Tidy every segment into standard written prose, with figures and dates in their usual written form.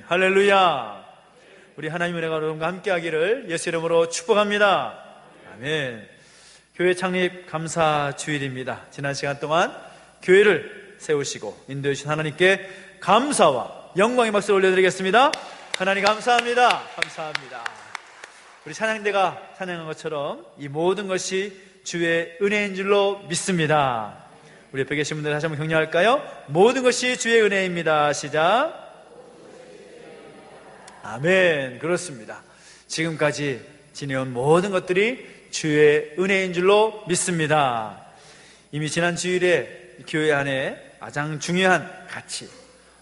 할렐루야. 우리 하나님의 은혜가 여러분과 함께하기를 예수 이름으로 축복합니다. 아멘. 교회 창립 감사 주일입니다. 지난 시간 동안 교회를 세우시고 인도해 주신 하나님께 감사와 영광의 박수를 올려드리겠습니다. 하나님 감사합니다. 감사합니다. 우리 찬양대가 찬양한 것처럼 이 모든 것이 주의 은혜인 줄로 믿습니다. 우리 옆에 계신 분들 다시 한번 격려할까요? 모든 것이 주의 은혜입니다. 시작. 아멘. 그렇습니다. 지금까지 지내온 모든 것들이 주의 은혜인 줄로 믿습니다. 이미 지난 주일에 교회 안에 가장 중요한 가치,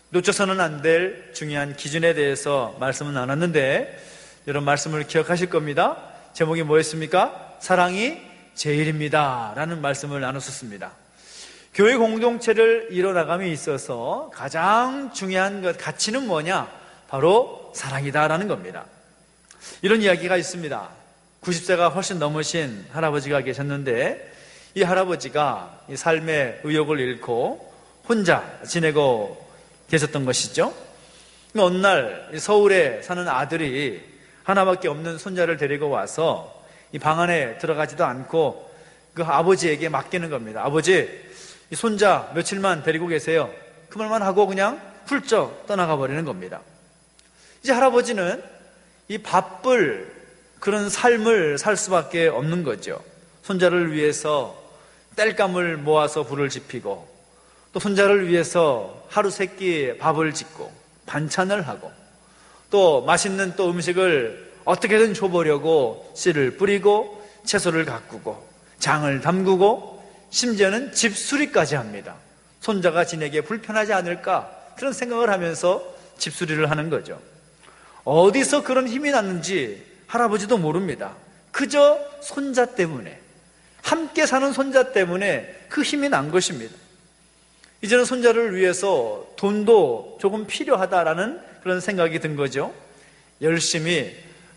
놓쳐서는 안 될 중요한 기준에 대해서 말씀을 나눴는데 여러분 말씀을 기억하실 겁니다. 제목이 뭐였습니까? 사랑이 제일입니다 라는 말씀을 나눴었습니다. 교회 공동체를 이뤄나감에 있어서 가장 중요한 것, 가치는 뭐냐? 바로 사랑이다라는 겁니다. 이런 이야기가 있습니다. 90세가 훨씬 넘으신 할아버지가 계셨는데 이 할아버지가 이 삶의 의욕을 잃고 혼자 지내고 계셨던 것이죠. 어느 날 서울에 사는 아들이 하나밖에 없는 손자를 데리고 와서 이 방 안에 들어가지도 않고 그 아버지에게 맡기는 겁니다. 아버지, 이 손자 며칠만 데리고 계세요. 그 말만 하고 그냥 훌쩍 떠나가 버리는 겁니다. 이제 할아버지는 이 바쁠 그런 삶을 살 수밖에 없는 거죠. 손자를 위해서 땔감을 모아서 불을 지피고 또 손자를 위해서 하루 세끼 밥을 짓고 반찬을 하고 또 맛있는 또 음식을 어떻게든 줘보려고 씨를 뿌리고 채소를 가꾸고 장을 담그고 심지어는 집수리까지 합니다. 손자가 지내기에 불편하지 않을까 그런 생각을 하면서 집수리를 하는 거죠. 어디서 그런 힘이 났는지 할아버지도 모릅니다. 그저 손자 때문에, 함께 사는 손자 때문에 그 힘이 난 것입니다. 이제는 손자를 위해서 돈도 조금 필요하다라는 그런 생각이 든 거죠. 열심히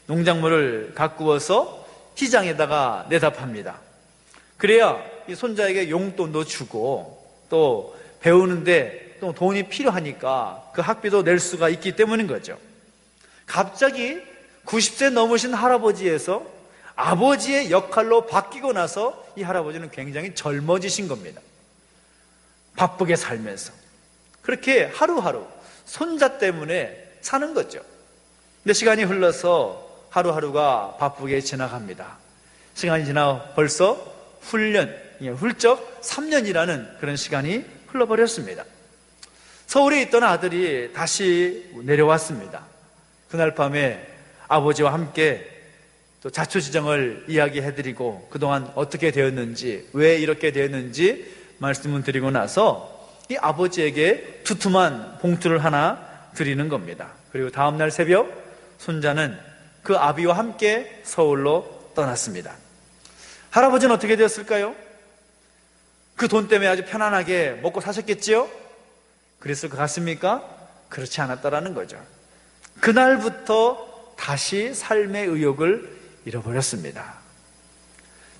농작물을 가꾸어서 시장에다가 내다 팝니다. 그래야 이 손자에게 용돈도 주고 또 배우는데 또 돈이 필요하니까 그 학비도 낼 수가 있기 때문인 거죠. 갑자기 90세 넘으신 할아버지에서 아버지의 역할로 바뀌고 나서 이 할아버지는 굉장히 젊어지신 겁니다. 바쁘게 살면서 그렇게 하루하루 손자 때문에 사는 거죠. 근데 시간이 흘러서 하루하루가 바쁘게 지나갑니다. 시간이 지나 벌써 훌쩍 3년이라는 그런 시간이 흘러버렸습니다. 서울에 있던 아들이 다시 내려왔습니다. 그날 밤에 아버지와 함께 또 자초지정을 이야기해드리고 그동안 어떻게 되었는지 왜 이렇게 되었는지 말씀을 드리고 나서 이 아버지에게 두툼한 봉투를 하나 드리는 겁니다. 그리고 다음날 새벽 손자는 그 아비와 함께 서울로 떠났습니다. 할아버지는 어떻게 되었을까요? 그 돈 때문에 아주 편안하게 먹고 사셨겠지요? 그랬을 것 같습니까? 그렇지 않았다라는 거죠. 그날부터 다시 삶의 의욕을 잃어버렸습니다.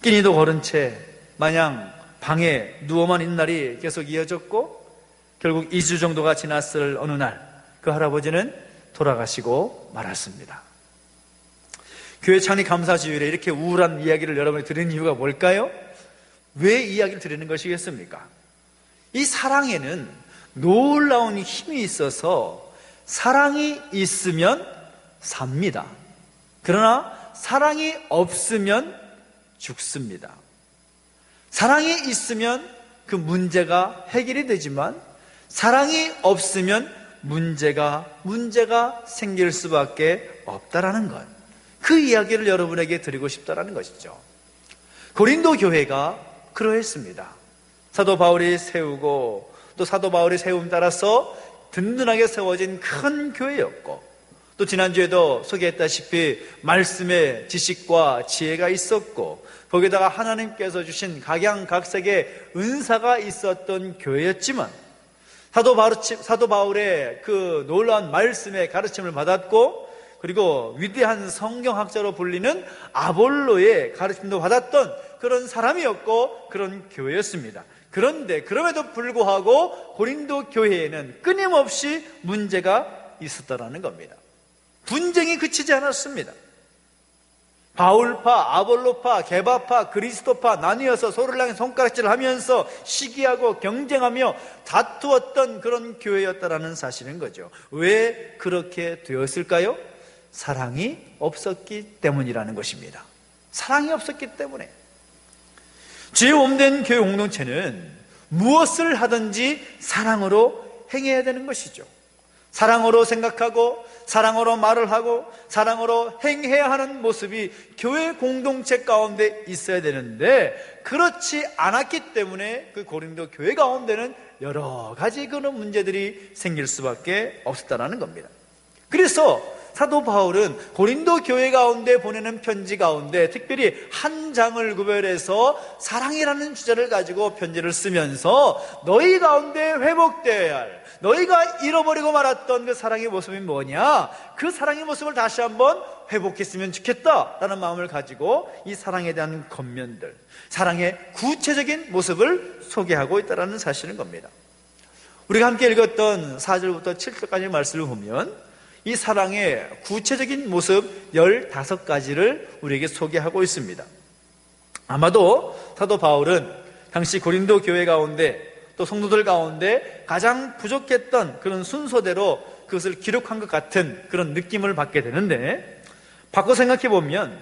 끼니도 거른 채 마냥 방에 누워만 있는 날이 계속 이어졌고 결국 2주 정도가 지났을 어느 날 그 할아버지는 돌아가시고 말았습니다. 교회 창립 감사주일에 이렇게 우울한 이야기를 여러분이 드리는 이유가 뭘까요? 왜 이야기를 드리는 것이겠습니까? 이 사랑에는 놀라운 힘이 있어서 사랑이 있으면 삽니다. 그러나 사랑이 없으면 죽습니다. 사랑이 있으면 그 문제가 해결이 되지만 사랑이 없으면 문제가 생길 수밖에 없다라는 것. 그 이야기를 여러분에게 드리고 싶다라는 것이죠. 고린도 교회가 그러했습니다. 사도 바울이 세우고 또 사도 바울의 세움 따라서 든든하게 세워진 큰 교회였고 또 지난주에도 소개했다시피 말씀의 지식과 지혜가 있었고 거기다가 하나님께서 주신 각양각색의 은사가 있었던 교회였지만 사도 바울의 그 놀라운 말씀의 가르침을 받았고 그리고 위대한 성경학자로 불리는 아볼로의 가르침도 받았던 그런 사람이었고 그런 교회였습니다. 그런데 그럼에도 불구하고 고린도 교회에는 끊임없이 문제가 있었다라는 겁니다. 분쟁이 그치지 않았습니다. 바울파, 아볼로파, 게바파, 그리스도파 나뉘어서 서로를 향해 손가락질을 하면서 시기하고 경쟁하며 다투었던 그런 교회였다라는 사실인 거죠. 왜 그렇게 되었을까요? 사랑이 없었기 때문이라는 것입니다. 사랑이 없었기 때문에. 죄 없는 교회 공동체는 무엇을 하든지 사랑으로 행해야 되는 것이죠. 사랑으로 생각하고 사랑으로 말을 하고 사랑으로 행해야 하는 모습이 교회 공동체 가운데 있어야 되는데 그렇지 않았기 때문에 그 고린도 교회 가운데는 여러 가지 그런 문제들이 생길 수밖에 없었다는 겁니다. 그래서 사도 바울은 고린도 교회 가운데 보내는 편지 가운데 특별히 한 장을 구별해서 사랑이라는 주제를 가지고 편지를 쓰면서 너희 가운데 회복되어야 할, 너희가 잃어버리고 말았던 그 사랑의 모습이 뭐냐, 그 사랑의 모습을 다시 한번 회복했으면 좋겠다라는 마음을 가지고 이 사랑에 대한 겉면들, 사랑의 구체적인 모습을 소개하고 있다는 사실인 겁니다. 우리가 함께 읽었던 4절부터 7절까지 말씀을 보면 이 사랑의 구체적인 모습 15가지를 우리에게 소개하고 있습니다. 아마도 사도 바울은 당시 고린도 교회 가운데 또 성도들 가운데 가장 부족했던 그런 순서대로 그것을 기록한 것 같은 그런 느낌을 받게 되는데, 바꿔 생각해 보면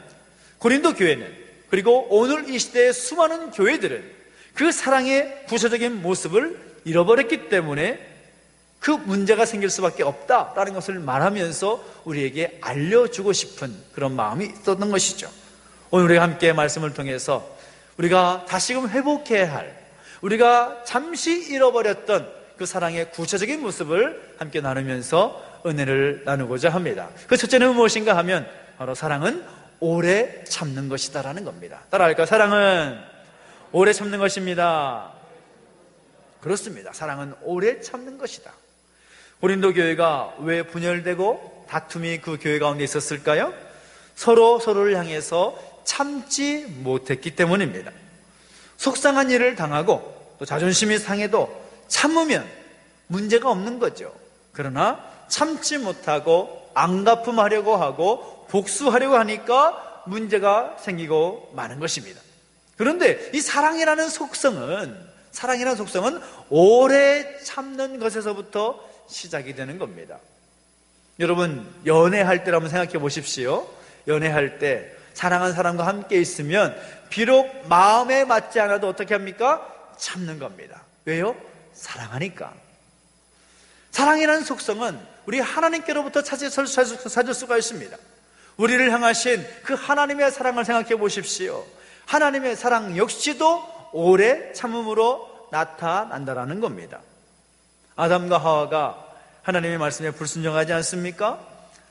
고린도 교회는, 그리고 오늘 이 시대의 수많은 교회들은 그 사랑의 구체적인 모습을 잃어버렸기 때문에 그 문제가 생길 수밖에 없다라는 것을 말하면서 우리에게 알려주고 싶은 그런 마음이 있었던 것이죠. 오늘 우리가 함께 말씀을 통해서 우리가 다시금 회복해야 할, 우리가 잠시 잃어버렸던 그 사랑의 구체적인 모습을 함께 나누면서 은혜를 나누고자 합니다. 그 첫째는 무엇인가 하면 바로 사랑은 오래 참는 것이다라는 겁니다. 따라할까요? 사랑은 오래 참는 것입니다. 그렇습니다. 사랑은 오래 참는 것이다. 고린도 교회가 왜 분열되고 다툼이 그 교회 가운데 있었을까요? 서로를 향해서 참지 못했기 때문입니다. 속상한 일을 당하고 또 자존심이 상해도 참으면 문제가 없는 거죠. 그러나 참지 못하고 안갚음하려고 하고 복수하려고 하니까 문제가 생기고 마는 것입니다. 그런데 이 사랑이라는 속성은 오래 참는 것에서부터 시작이 되는 겁니다. 여러분, 연애할 때를 한번 생각해 보십시오. 연애할 때 사랑하는 사람과 함께 있으면 비록 마음에 맞지 않아도 어떻게 합니까? 참는 겁니다. 왜요? 사랑하니까. 사랑이라는 속성은 우리 하나님께로부터 찾을 수가 있습니다. 우리를 향하신 그 하나님의 사랑을 생각해 보십시오. 하나님의 사랑 역시도 오래 참음으로 나타난다라는 겁니다. 아담과 하와가 하나님의 말씀에 불순종하지 않습니까?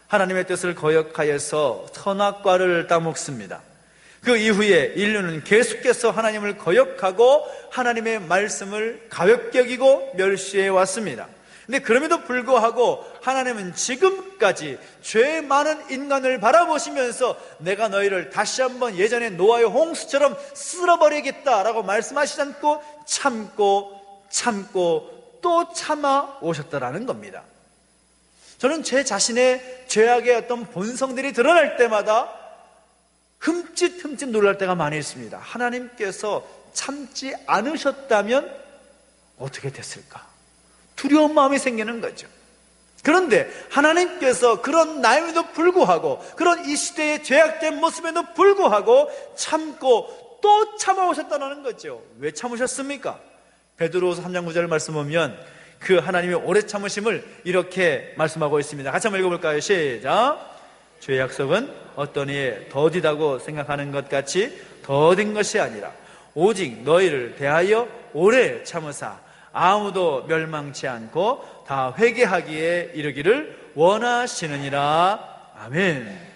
하나님의 뜻을 거역하여서 선악과를 따먹습니다. 그 이후에 인류는 계속해서 하나님을 거역하고 하나님의 말씀을 가볍게 여기고 멸시해 왔습니다. 근데 그럼에도 불구하고 하나님은 지금까지 죄 많은 인간을 바라보시면서 내가 너희를 다시 한번 예전에 노아의 홍수처럼 쓸어버리겠다라고 말씀하시지 않고 참고 또 참아 오셨다라는 겁니다. 저는 제 자신의 죄악의 어떤 본성들이 드러날 때마다 흠칫 놀랄 때가 많이 있습니다. 하나님께서 참지 않으셨다면 어떻게 됐을까? 두려운 마음이 생기는 거죠. 그런데 하나님께서 그런 나임에도 불구하고, 그런 이 시대의 죄악된 모습에도 불구하고 참고 또 참아오셨다는 거죠. 왜 참으셨습니까? 베드로후서 3장 9절 말씀 보면 그 하나님의 오래 참으심을 이렇게 말씀하고 있습니다. 같이 한번 읽어볼까요? 시작. 주의 약속은 어떤 이에 더디다고 생각하는 것 같이 더딘 것이 아니라 오직 너희를 대하여 오래 참으사 아무도 멸망치 않고 다 회개하기에 이르기를 원하시느니라. 아멘.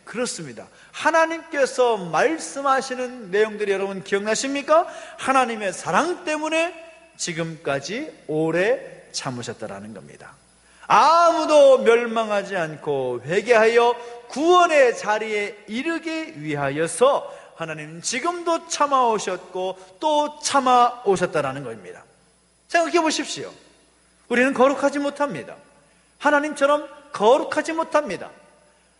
그렇습니다. 하나님께서 말씀하시는 내용들이 여러분 기억나십니까? 하나님의 사랑 때문에 지금까지 오래 참으셨다라는 겁니다. 아무도 멸망하지 않고 회개하여 구원의 자리에 이르기 위하여서 하나님은 지금도 참아오셨고 또 참아오셨다라는 겁니다. 생각해 보십시오. 우리는 거룩하지 못합니다. 하나님처럼 거룩하지 못합니다.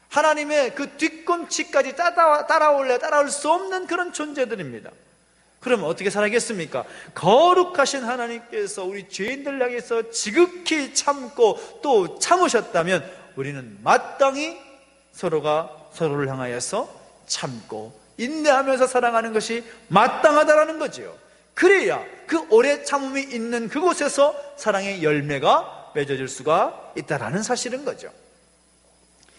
하나님의 그 뒤꿈치까지 따라올 수 없는 그런 존재들입니다. 그러면 어떻게 살아겠습니까? 거룩하신 하나님께서 우리 죄인들 향해서 지극히 참고 또 참으셨다면 우리는 마땅히 서로가 서로를 향하여서 참고 인내하면서 사랑하는 것이 마땅하다라는 거죠. 그래야 그 오래 참음이 있는 그곳에서 사랑의 열매가 맺어질 수가 있다라는 사실인 거죠.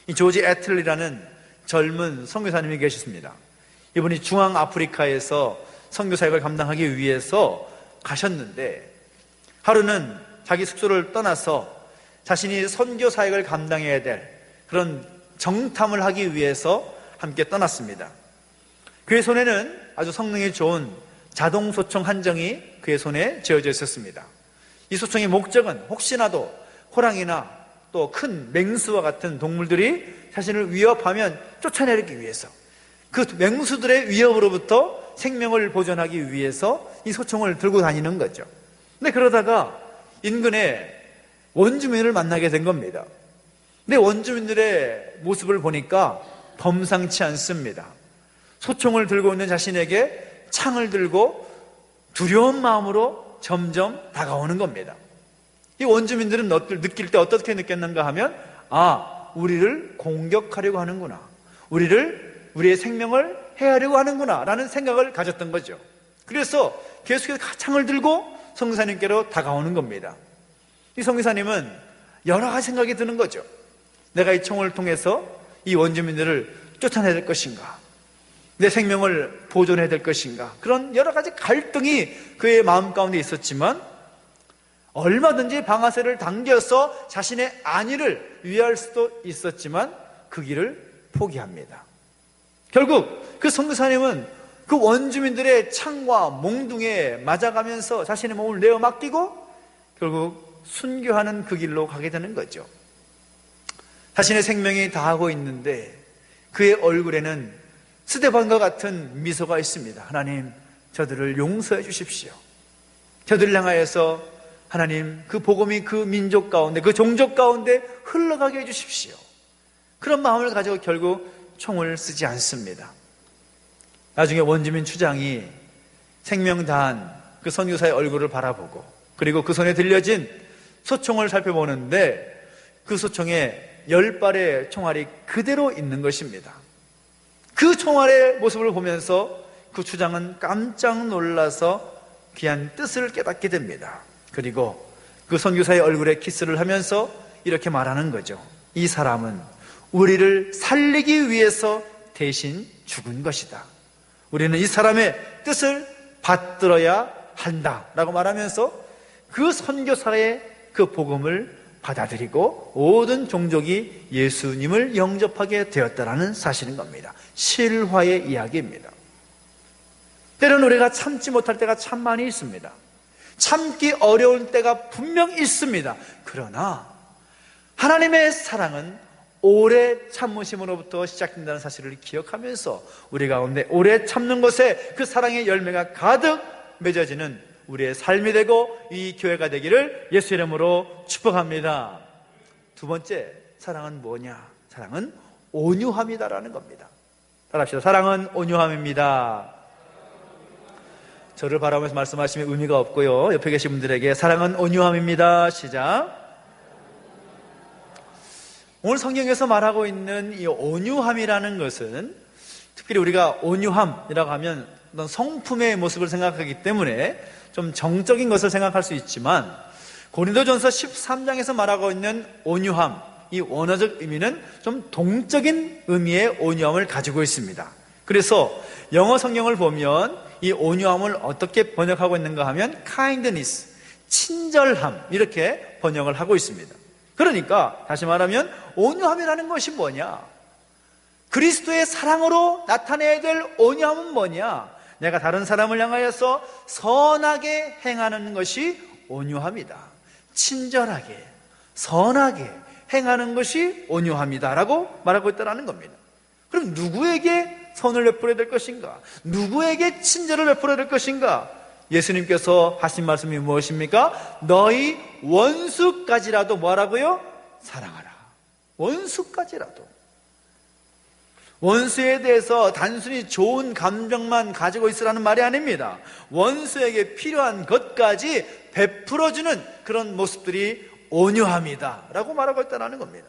이 조지 애틀리라는 젊은 선교사님이 계셨습니다. 이분이 중앙아프리카에서 선교 사역을 감당하기 위해서 가셨는데 하루는 자기 숙소를 떠나서 자신이 선교 사역을 감당해야 될 그런 정탐을 하기 위해서 함께 떠났습니다. 그의 손에는 아주 성능이 좋은 자동 소총 한 정이 그의 손에 쥐어져 있었습니다. 이 소총의 목적은 혹시나도 호랑이나 또 큰 맹수와 같은 동물들이 자신을 위협하면 쫓아내기 위해서, 그 맹수들의 위협으로부터 생명을 보존하기 위해서 이 소총을 들고 다니는 거죠. 근데 그러다가 인근에 원주민을 만나게 된 겁니다. 근데 원주민들의 모습을 보니까 범상치 않습니다. 소총을 들고 있는 자신에게 창을 들고 두려운 마음으로 점점 다가오는 겁니다. 이 원주민들은 느낄 때 어떻게 느꼈는가 하면, 우리를 공격하려고 하는구나, 우리의 생명을 해하려고 하는구나 라는 생각을 가졌던 거죠. 그래서 계속해서 창을 들고 선교사님께로 다가오는 겁니다. 이 선교사님은 여러 가지 생각이 드는 거죠. 내가 이 총을 통해서 이 원주민들을 쫓아내야 될 것인가, 내 생명을 보존해야 될 것인가, 그런 여러 가지 갈등이 그의 마음 가운데 있었지만 얼마든지 방아쇠를 당겨서 자신의 안위를 위할 수도 있었지만 그 길을 포기합니다. 결국 그 선교사님은 그 원주민들의 창과 몽둥이에 맞아가면서 자신의 몸을 내어 맡기고 결국 순교하는 그 길로 가게 되는 거죠. 자신의 생명이 다하고 있는데 그의 얼굴에는 스데반과 같은 미소가 있습니다. 하나님, 저들을 용서해 주십시오. 저들을 향하여서 하나님, 그 복음이 그 민족 가운데, 그 종족 가운데 흘러가게 해주십시오. 그런 마음을 가지고 결국 총을 쓰지 않습니다. 나중에 원주민 추장이 생명 다한 그 선교사의 얼굴을 바라보고 그리고 그 손에 들려진 소총을 살펴보는데 그 소총에 10발의 총알이 그대로 있는 것입니다. 그 총알의 모습을 보면서 그 추장은 깜짝 놀라서 귀한 뜻을 깨닫게 됩니다. 그리고 그 선교사의 얼굴에 키스를 하면서 이렇게 말하는 거죠. 이 사람은 우리를 살리기 위해서 대신 죽은 것이다. 우리는 이 사람의 뜻을 받들어야 한다라고 말하면서 그 선교사의 그 복음을 받아들이고 모든 종족이 예수님을 영접하게 되었다라는 사실인 겁니다. 실화의 이야기입니다. 때로는 우리가 참지 못할 때가 참 많이 있습니다. 참기 어려운 때가 분명 있습니다. 그러나 하나님의 사랑은 오래 참으심으로부터 시작된다는 사실을 기억하면서 우리 가운데 오래 참는 것에 그 사랑의 열매가 가득 맺어지는 우리의 삶이 되고 이 교회가 되기를 예수 이름으로 축복합니다. 두 번째, 사랑은 뭐냐? 사랑은 온유함이다라는 겁니다. 따라합시다. 사랑은 온유함입니다. 저를 바라보면서 말씀하시면 의미가 없고요. 옆에 계신 분들에게 사랑은 온유함입니다. 시작. 오늘 성경에서 말하고 있는 이 온유함이라는 것은 특별히 우리가 온유함이라고 하면 어떤 성품의 모습을 생각하기 때문에 좀 정적인 것을 생각할 수 있지만 고린도전서 13장에서 말하고 있는 온유함, 이 원어적 의미는 좀 동적인 의미의 온유함을 가지고 있습니다. 그래서 영어 성경을 보면 이 온유함을 어떻게 번역하고 있는가 하면 kindness, 친절함 이렇게 번역을 하고 있습니다. 그러니까 다시 말하면 온유함이라는 것이 뭐냐? 그리스도의 사랑으로 나타내야 될 온유함은 뭐냐? 내가 다른 사람을 향하여서 선하게 행하는 것이 온유함이다. 친절하게, 선하게 행하는 것이 온유함이다 라고 말하고 있다는 겁니다. 그럼 누구에게 선을 베풀어야 될 것인가? 누구에게 친절을 베풀어야 될 것인가? 예수님께서 하신 말씀이 무엇입니까? 너희 원수까지라도 뭐라고요? 사랑하라. 원수까지라도. 원수에 대해서 단순히 좋은 감정만 가지고 있으라는 말이 아닙니다. 원수에게 필요한 것까지 베풀어주는 그런 모습들이 온유함이다 라고 말하고 있다는 겁니다.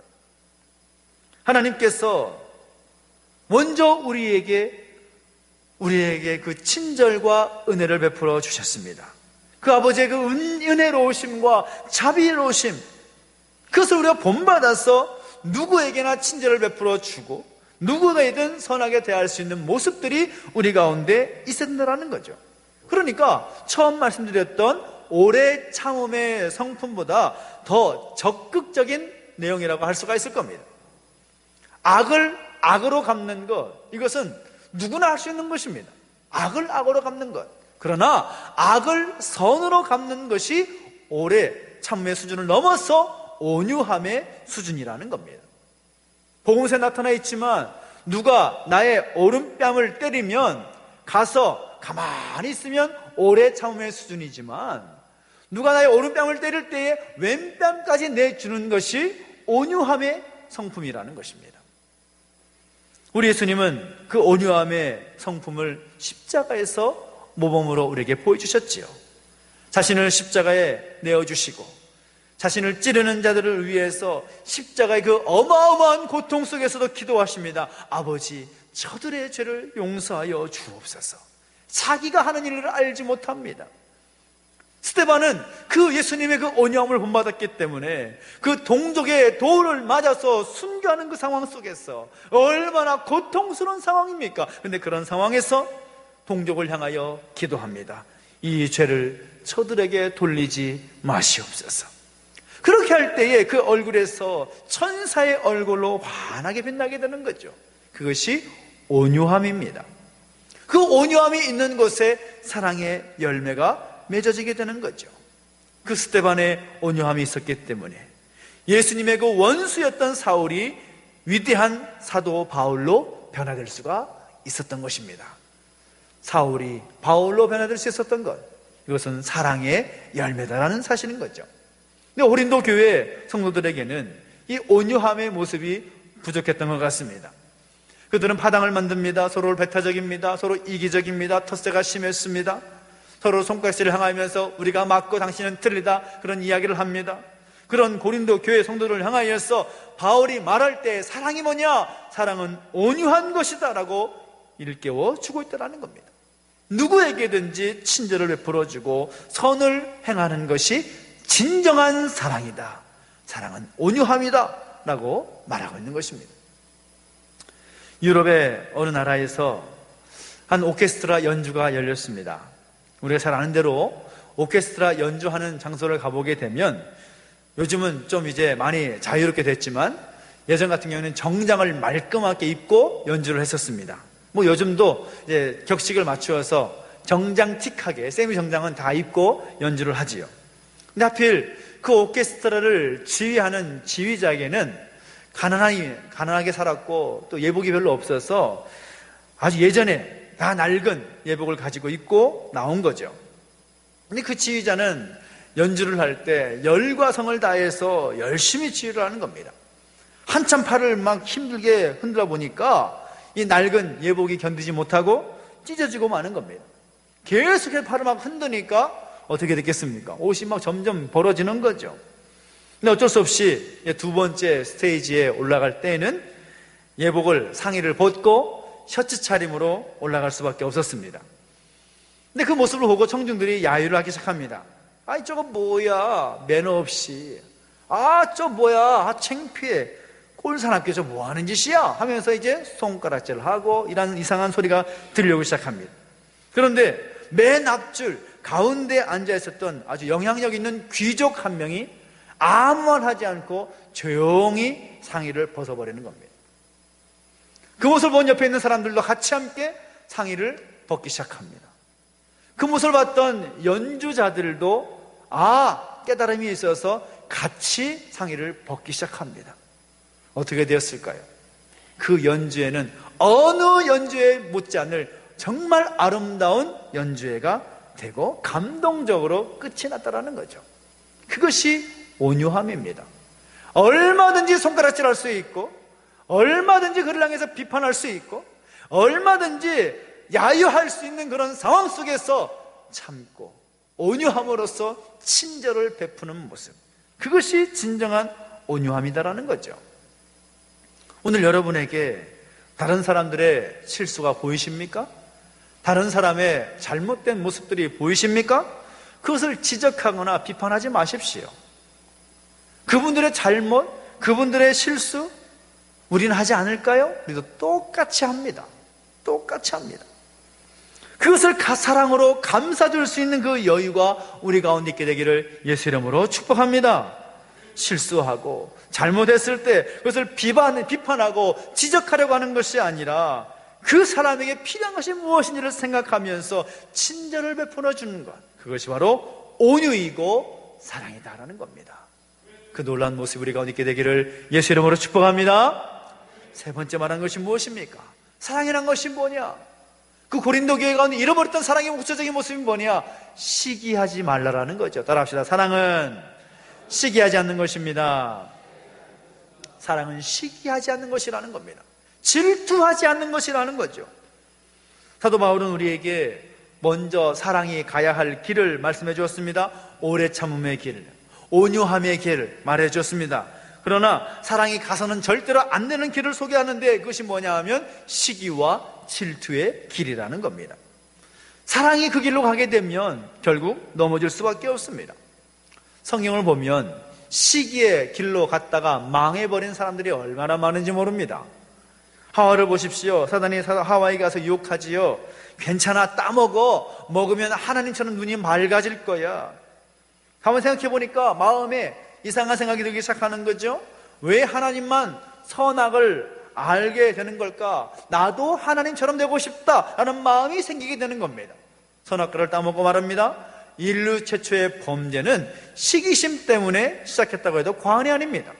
하나님께서 먼저 우리에게 그 친절과 은혜를 베풀어 주셨습니다. 그 아버지의 그 은혜로우심과 자비로우심, 그것을 우리가 본받아서 누구에게나 친절을 베풀어 주고 누구에게든 선하게 대할 수 있는 모습들이 우리 가운데 있어야 된다는 거죠. 그러니까 처음 말씀드렸던 오래 참음의 성품보다 더 적극적인 내용이라고 할 수가 있을 겁니다. 악을 악으로 갚는 것, 이것은 누구나 할 수 있는 것입니다. 악을 악으로 갚는 것. 그러나 악을 선으로 갚는 것이 오래 참음의 수준을 넘어서 온유함의 수준이라는 겁니다. 복음서에 나타나 있지만 누가 나의 오른뺨을 때리면 가서 가만히 있으면 오래 참음의 수준이지만 누가 나의 오른뺨을 때릴 때에 왼뺨까지 내주는 것이 온유함의 성품이라는 것입니다. 우리 예수님은 그 온유함의 성품을 십자가에서 모범으로 우리에게 보여주셨지요. 자신을 십자가에 내어주시고 자신을 찌르는 자들을 위해서 십자가의 그 어마어마한 고통 속에서도 기도하십니다. 아버지, 저들의 죄를 용서하여 주옵소서. 자기가 하는 일을 알지 못합니다. 스데반은 그 예수님의 그 온유함을 본받았기 때문에 그 동족의 돌을 맞아서 순교하는 그 상황 속에서 얼마나 고통스러운 상황입니까? 그런데 그런 상황에서 동족을 향하여 기도합니다. 이 죄를 저들에게 돌리지 마시옵소서. 그렇게 할 때에 그 얼굴에서 천사의 얼굴로 환하게 빛나게 되는 거죠. 그것이 온유함입니다. 그 온유함이 있는 곳에 사랑의 열매가 맺어지게 되는 거죠. 그 스데반의 온유함이 있었기 때문에 예수님의 그 원수였던 사울이 위대한 사도 바울로 변화될 수가 있었던 것입니다. 사울이 바울로 변화될 수 있었던 것, 이것은 사랑의 열매다라는 사실인 거죠. 근데 고린도 교회 성도들에게는 이 온유함의 모습이 부족했던 것 같습니다. 그들은 파당을 만듭니다. 서로를 배타적입니다. 서로 이기적입니다. 텃세가 심했습니다. 서로 손가락질을 향하면서 우리가 맞고 당신은 틀리다, 그런 이야기를 합니다. 그런 고린도 교회 성도들을 향하여서 바울이 말할 때 사랑이 뭐냐? 사랑은 온유한 것이다 라고 일깨워 주고 있다는 겁니다. 누구에게든지 친절을 베풀어주고 선을 행하는 것이 진정한 사랑이다, 사랑은 온유함이다 라고 말하고 있는 것입니다. 유럽의 어느 나라에서 한 오케스트라 연주가 열렸습니다. 우리가 잘 아는 대로 오케스트라 연주하는 장소를 가보게 되면 요즘은 좀 이제 많이 자유롭게 됐지만 예전 같은 경우는 정장을 말끔하게 입고 연주를 했었습니다. 뭐 요즘도 이제 격식을 맞추어서 정장틱하게 세미 정장은 다 입고 연주를 하지요. 근데 하필 그 오케스트라를 지휘하는 지휘자에게는 가난하게 살았고 또 예복이 별로 없어서 아주 예전에 다 낡은 예복을 가지고 입고 나온 거죠. 근데 그 지휘자는 연주를 할 때 열과 성을 다해서 열심히 지휘를 하는 겁니다. 한참 팔을 막 힘들게 흔들어 보니까 이 낡은 예복이 견디지 못하고 찢어지고 마는 겁니다. 계속 팔을 막 흔드니까 어떻게 됐겠습니까? 옷이 막 점점 벌어지는 거죠. 근데 어쩔 수 없이 두 번째 스테이지에 올라갈 때에는 예복을, 상의를 벗고 셔츠 차림으로 올라갈 수밖에 없었습니다. 근데 그 모습을 보고 청중들이 야유를 하기 시작합니다. 아이, 저거 뭐야, 매너 없이. 아, 저 뭐야, 아, 창피해. 꼴사납게 저 뭐 하는 짓이야? 하면서 이제 손가락질을 하고 이런 이상한 소리가 들려오기 시작합니다. 그런데 맨 앞줄 가운데 앉아 있었던 아주 영향력 있는 귀족 한 명이 아무 말 하지 않고 조용히 상의를 벗어버리는 겁니다. 그 모습을 본 옆에 있는 사람들도 같이 함께 상의를 벗기 시작합니다. 그 모습을 봤던 연주자들도 깨달음이 있어서 같이 상의를 벗기 시작합니다. 어떻게 되었을까요? 그 연주회는 어느 연주회 못지않을 정말 아름다운 연주회가 되고 감동적으로 끝이 났다라는 거죠. 그것이 온유함입니다. 얼마든지 손가락질할 수 있고, 얼마든지 그를 향해서 비판할 수 있고, 얼마든지 야유할 수 있는 그런 상황 속에서 참고 온유함으로써 친절을 베푸는 모습, 그것이 진정한 온유함이다라는 거죠. 오늘 여러분에게 다른 사람들의 실수가 보이십니까? 다른 사람의 잘못된 모습들이 보이십니까? 그것을 지적하거나 비판하지 마십시오. 그분들의 잘못, 그분들의 실수, 우리는 하지 않을까요? 우리도 똑같이 합니다. 똑같이 합니다. 그것을 사랑으로 감싸줄 수 있는 그 여유가 우리 가운데 있게 되기를 예수 이름으로 축복합니다. 실수하고 잘못했을 때 그것을 비판하고 지적하려고 하는 것이 아니라 그 사람에게 필요한 것이 무엇인지를 생각하면서 친절을 베풀어 주는 것, 그것이 바로 온유이고 사랑이다라는 겁니다. 그 놀라운 모습 우리 가운데 있게 되기를 예수 이름으로 축복합니다. 세 번째 말한 것이 무엇입니까? 사랑이란 것이 뭐냐? 그 고린도 교회 가운데 잃어버렸던 사랑의 구체적인 모습이 뭐냐? 시기하지 말라라는 거죠. 따라합시다. 사랑은 시기하지 않는 것입니다. 사랑은 시기하지 않는 것이라는 겁니다. 질투하지 않는 것이라는 거죠. 사도 바울은 우리에게 먼저 사랑이 가야 할 길을 말씀해 주었습니다. 오래 참음의 길, 온유함의 길 말해 주었습니다. 그러나 사랑이 가서는 절대로 안 되는 길을 소개하는데 그것이 뭐냐 하면 시기와 질투의 길이라는 겁니다. 사랑이 그 길로 가게 되면 결국 넘어질 수밖에 없습니다. 성경을 보면 시기의 길로 갔다가 망해버린 사람들이 얼마나 많은지 모릅니다. 하와를 보십시오. 사단이 하와에게 가서 유혹하지요. 괜찮아, 따먹어. 먹으면 하나님처럼 눈이 맑아질 거야. 한번 생각해 보니까 마음에 이상한 생각이 들기 시작하는 거죠. 왜 하나님만 선악을 알게 되는 걸까? 나도 하나님처럼 되고 싶다라는 마음이 생기게 되는 겁니다. 선악과를 따먹고 말합니다. 인류 최초의 범죄는 시기심 때문에 시작했다고 해도 과언이 아닙니다.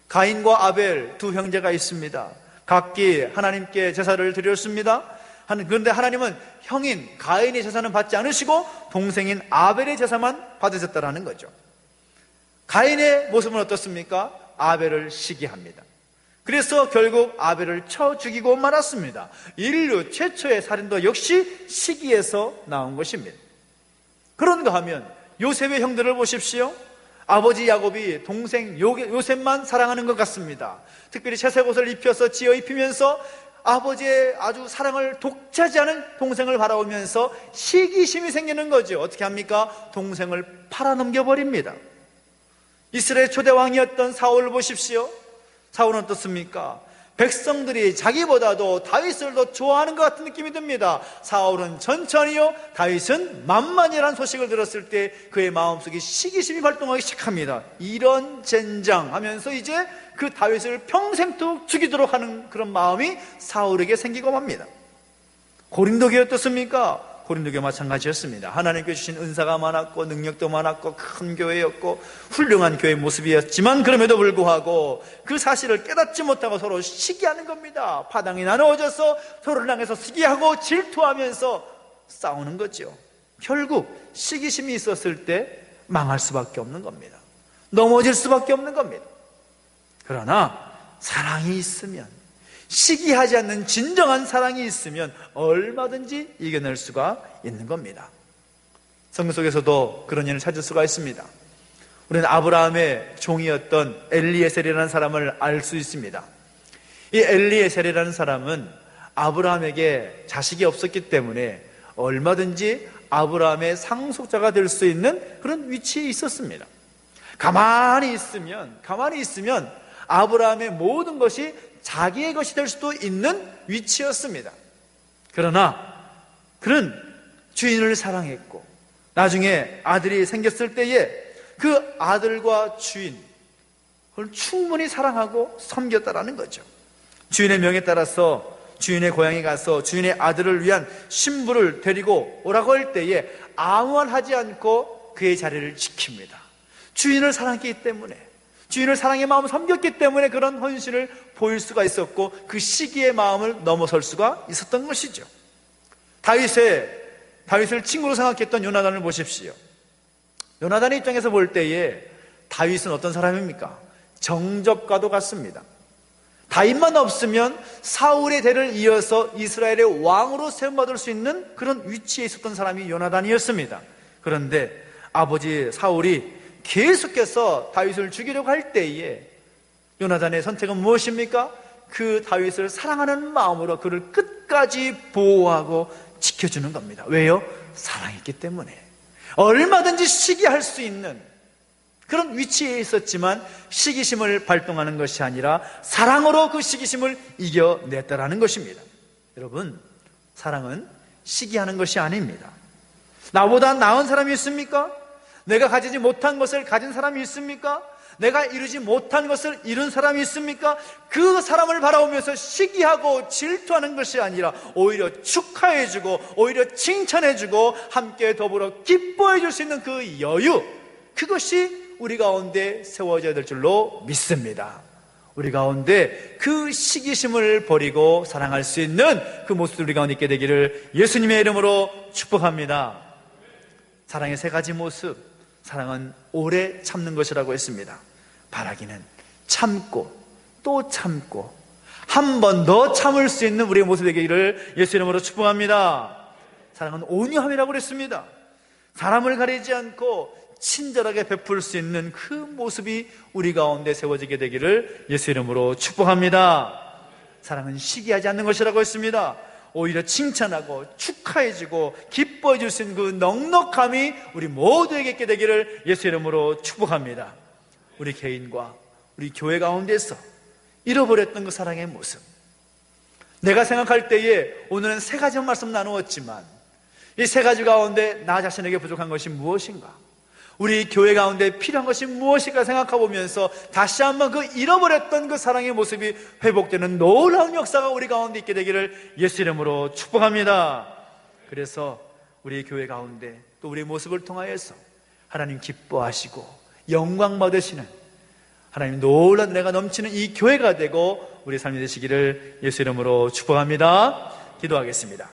가인과 아벨 두 형제가 있습니다. 각기 하나님께 제사를 드렸습니다. 그런데 하나님은 형인 가인의 제사는 받지 않으시고 동생인 아벨의 제사만 받으셨다라는 거죠. 가인의 모습은 어떻습니까? 아벨을 시기합니다. 그래서 결국 아벨을 쳐 죽이고 말았습니다. 인류 최초의 살인도 역시 시기에서 나온 것입니다. 그런가 하면 요셉의 형들을 보십시오. 아버지 야곱이 동생 요셉만 사랑하는 것 같습니다. 특별히 채색 옷을 입혀서 지어 입히면서 아버지의 아주 사랑을 독차지하는 동생을 바라보면서 시기심이 생기는 거죠. 어떻게 합니까? 동생을 팔아넘겨버립니다. 이스라엘 초대 왕이었던 사울을 보십시오. 사울은 어떻습니까? 백성들이 자기보다도 다윗을 더 좋아하는 것 같은 느낌이 듭니다. 사울은 천천히요, 다윗은 만만이라는 소식을 들었을 때 그의 마음속에 시기심이 발동하기 시작합니다. 이런 젠장 하면서 이제 그 다윗을 평생토록 죽이도록 하는 그런 마음이 사울에게 생기고 맙니다. 고린도 교회 어떻습니까? 고린도 교회 마찬가지였습니다. 하나님께 주신 은사가 많았고 능력도 많았고 큰 교회였고 훌륭한 교회의 모습이었지만 그럼에도 불구하고 그 사실을 깨닫지 못하고 서로 시기하는 겁니다. 파당이 나누어져서 서로를 향해서 시기하고 질투하면서 싸우는 거죠. 결국 시기심이 있었을 때 망할 수밖에 없는 겁니다. 넘어질 수밖에 없는 겁니다. 그러나 사랑이 있으면, 시기하지 않는 진정한 사랑이 있으면 얼마든지 이겨낼 수가 있는 겁니다. 성경 속에서도 그런 일을 찾을 수가 있습니다. 우리는 아브라함의 종이었던 엘리에셀이라는 사람을 알 수 있습니다. 이 엘리에셀이라는 사람은 아브라함에게 자식이 없었기 때문에 얼마든지 아브라함의 상속자가 될 수 있는 그런 위치에 있었습니다. 가만히 있으면 아브라함의 모든 것이 자기의 것이 될 수도 있는 위치였습니다. 그러나 그는 주인을 사랑했고 나중에 아들이 생겼을 때에 그 아들과 주인을 충분히 사랑하고 섬겼다라는 거죠. 주인의 명에 따라서 주인의 고향에 가서 주인의 아들을 위한 신부를 데리고 오라고 할 때에 아무 말 하지 않고 그의 자리를 지킵니다. 주인을 사랑했기 때문에, 주인을 사랑의 마음을 섬겼기 때문에 그런 헌신을 보일 수가 있었고 그 시기의 마음을 넘어설 수가 있었던 것이죠. 다윗을 친구로 생각했던 요나단을 보십시오. 요나단의 입장에서 볼 때에 다윗은 어떤 사람입니까? 정적과도 같습니다. 다윗만 없으면 사울의 대를 이어서 이스라엘의 왕으로 세움받을 수 있는 그런 위치에 있었던 사람이 요나단이었습니다. 그런데 아버지 사울이 계속해서 다윗을 죽이려고 할 때에 요나단의 선택은 무엇입니까? 그 다윗을 사랑하는 마음으로 그를 끝까지 보호하고 지켜주는 겁니다. 왜요? 사랑했기 때문에. 얼마든지 시기할 수 있는 그런 위치에 있었지만 시기심을 발동하는 것이 아니라 사랑으로 그 시기심을 이겨냈다라는 것입니다. 여러분, 사랑은 시기하는 것이 아닙니다. 나보다 나은 사람이 있습니까? 내가 가지지 못한 것을 가진 사람이 있습니까? 내가 이루지 못한 것을 이룬 사람이 있습니까? 그 사람을 바라보면서 시기하고 질투하는 것이 아니라 오히려 축하해주고 오히려 칭찬해주고 함께 더불어 기뻐해줄 수 있는 그 여유, 그것이 우리 가운데 세워져야 될 줄로 믿습니다. 우리 가운데 그 시기심을 버리고 사랑할 수 있는 그 모습이 우리 가운데 있게 되기를 예수님의 이름으로 축복합니다. 사랑의 세 가지 모습, 사랑은 오래 참는 것이라고 했습니다. 바라기는 참고 또 참고 한 번 더 참을 수 있는 우리의 모습이 되기를 예수 이름으로 축복합니다. 사랑은 온유함이라고 그랬습니다. 사람을 가리지 않고 친절하게 베풀 수 있는 그 모습이 우리 가운데 세워지게 되기를 예수 이름으로 축복합니다. 사랑은 시기하지 않는 것이라고 했습니다. 오히려 칭찬하고 축하해주고 기뻐해줄 수 있는 그 넉넉함이 우리 모두에게 있게 되기를 예수 이름으로 축복합니다. 우리 개인과 우리 교회 가운데서 잃어버렸던 그 사랑의 모습, 내가 생각할 때에 오늘은 세 가지 말씀 나누었지만 이 세 가지 가운데 나 자신에게 부족한 것이 무엇인가, 우리 교회 가운데 필요한 것이 무엇인가 생각해보면서 다시 한번 그 잃어버렸던 그 사랑의 모습이 회복되는 놀라운 역사가 우리 가운데 있게 되기를 예수 이름으로 축복합니다. 그래서 우리 교회 가운데 또 우리 모습을 통하여서 하나님 기뻐하시고 영광 받으시는 하나님 놀라운 은혜가 넘치는 이 교회가 되고 우리 삶이 되시기를 예수 이름으로 축복합니다. 기도하겠습니다.